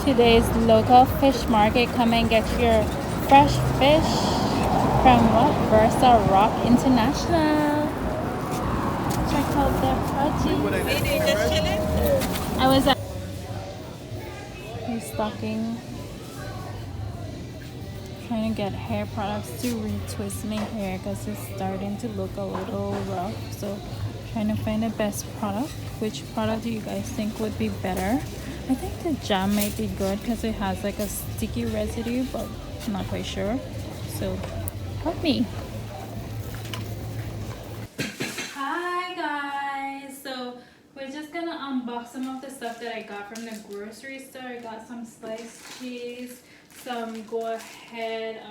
today's local fish market. Come and get your fresh fish from what? Versa Rock International. Check out their produce. I was restocking, trying to get hair products to retwist my hair because it's starting to look a little rough. So trying to find the best product. Which product do you guys think would be better? I think the jam might be good because it has like a sticky residue, but I'm not quite sure. So help me. Hi guys, so we're just gonna unbox some of the stuff that I got from the grocery store. I got some sliced cheese, some Go Ahead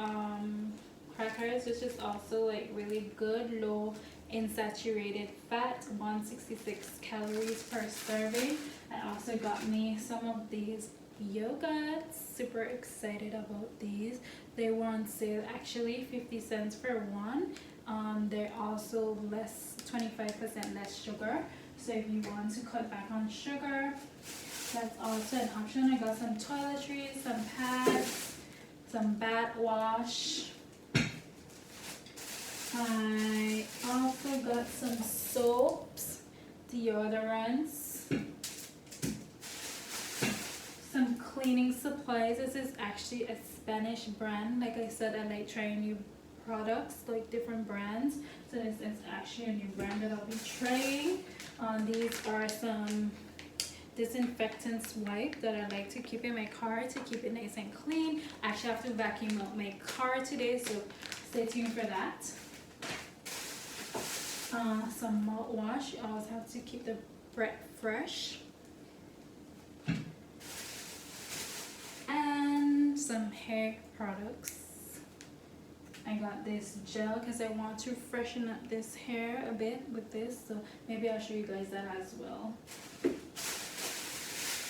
crackers, which is also like really good, low in saturated fat, 166 calories per serving. I also got me some of these yogurts. Super excited about these. They were on sale, actually 50 cents for one. They're also less, 25% less sugar, so if you want to cut back on sugar, that's also an option. I got some toiletries, some pads, some bath wash. I also got some soaps, deodorants, some cleaning supplies. This is actually a Spanish brand. Like I said, I like trying new products, like different brands. So this is actually a new brand that I'll be trying. These are some disinfectants wipe that I like to keep in my car to keep it nice and clean. I actually have to vacuum out my car today, so stay tuned for that. Some mouthwash. You always have to keep the breath fresh. And some hair products. I got this gel because I want to freshen up this hair a bit with this, so maybe I'll show you guys that as well.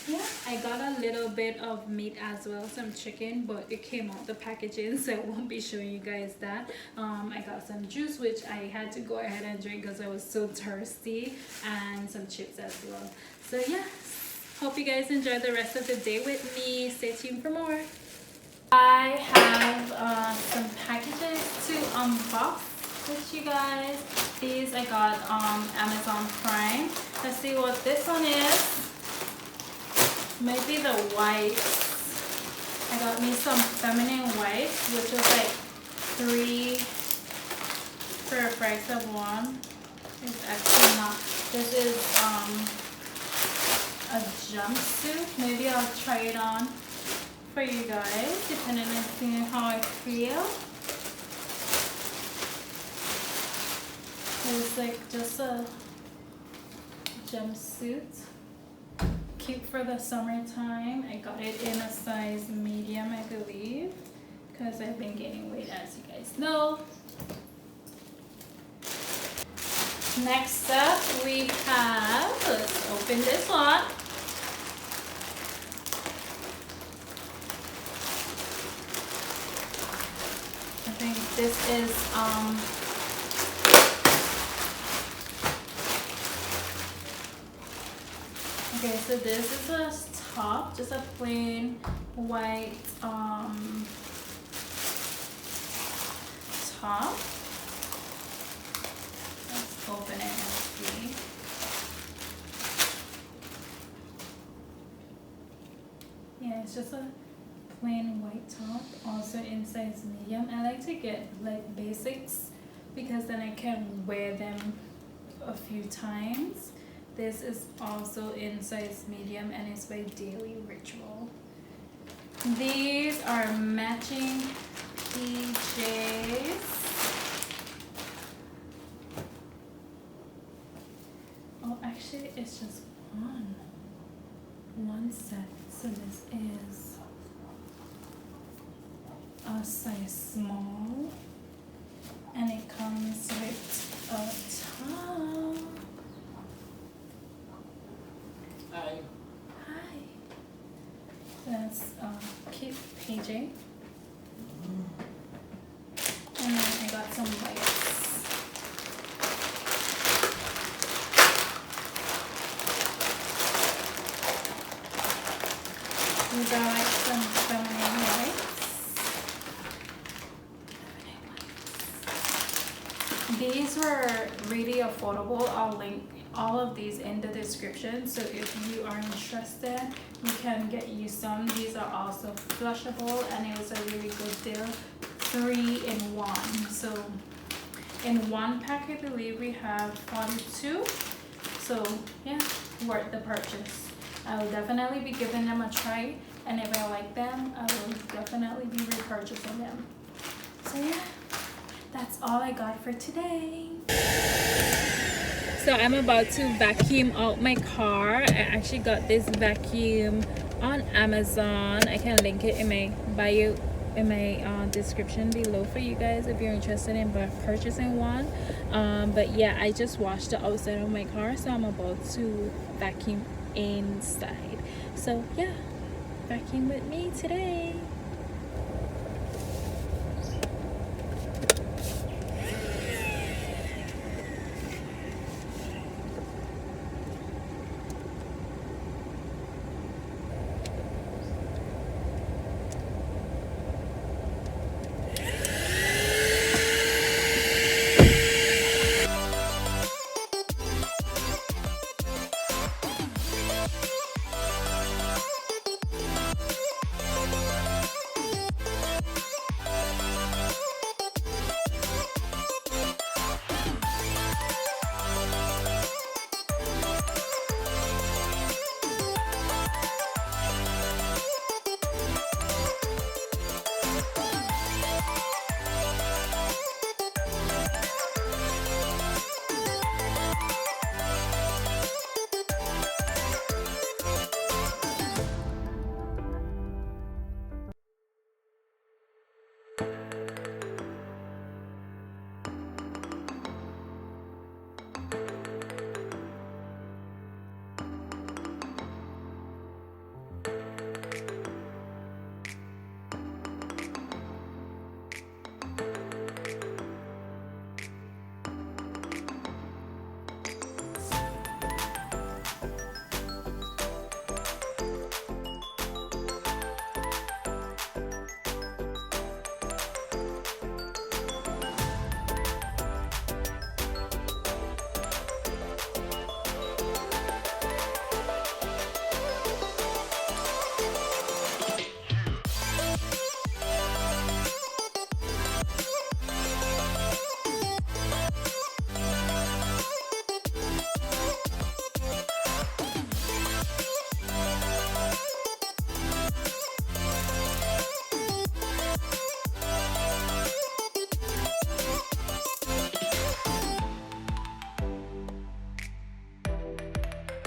Yeah, I got a little bit of meat as well, some chicken, but it came out the packaging, so I won't be showing you guys that. I got some juice, which I had to go ahead and drink because I was so thirsty, and some chips as well. So yeah, hope you guys enjoy the rest of the day with me. Stay tuned for more. I have some packages to unbox with you guys. These I got on Amazon Prime. Let's see what this one is. Maybe the wipes. I got me some feminine wipes, which was like 3 for a price of 1. It's actually not. This is a jumpsuit. Maybe I'll try it on for you guys, depending on seeing how I feel. It's like just a jumpsuit. Cute for the summertime. I got it in a size medium, I believe, because I've been gaining weight, as you guys know. Next up we have, let's open this one. I think this is okay, so this is a top, just a plain white top. Let's open it and see. Yeah, it's just a plain white top, also in size medium. I like to get like basics because then I can wear them a few times. This is also in size medium and it's by Daily Ritual. These are matching PJs. Oh, actually it's just one set. So this is a size small and it comes with a top. Hi. Hi. That's cute PJ. And then I got some wipes. We got These were really affordable. I'll link all of these in the description, so if you are interested, you can get you some. These are also flushable, and it was a really good deal. 3 in 1. So in one pack, I believe we have 1, 2. So yeah, worth the purchase. I will definitely be giving them a try, and if I like them, I will definitely be repurchasing them. So yeah, that's all I got for today. So I'm about to vacuum out my car. I actually got this vacuum on Amazon. I can link it in my bio, in my description below for you guys if you're interested in purchasing one. But yeah, I just washed the outside of my car, so I'm about to vacuum inside. So yeah, vacuum with me today.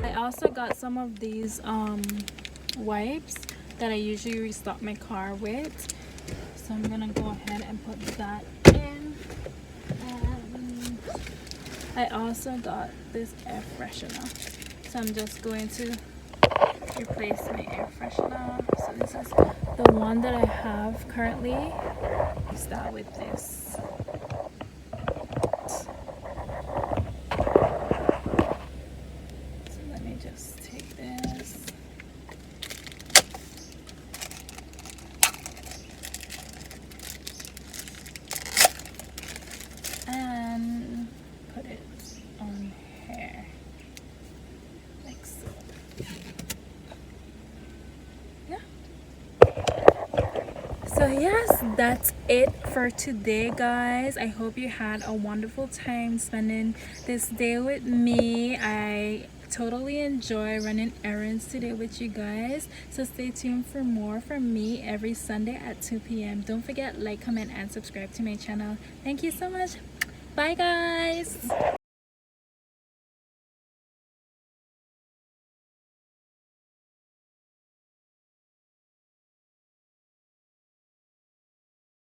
I also got some of these wipes that I usually restock my car with, so I'm gonna go ahead and put that in. And I also got this air freshener, so I'm just going to replace my air freshener. So this is the one that I have currently. Start with this. Just take this. And put it on here. Like so. Yeah. So yes, that's it for today, guys. I hope you had a wonderful time spending this day with me. I totally enjoy running errands today with you guys, so stay tuned for more from me every Sunday at 2 p.m. Don't forget, like, comment, and subscribe to my channel. Thank you so much. Bye, guys.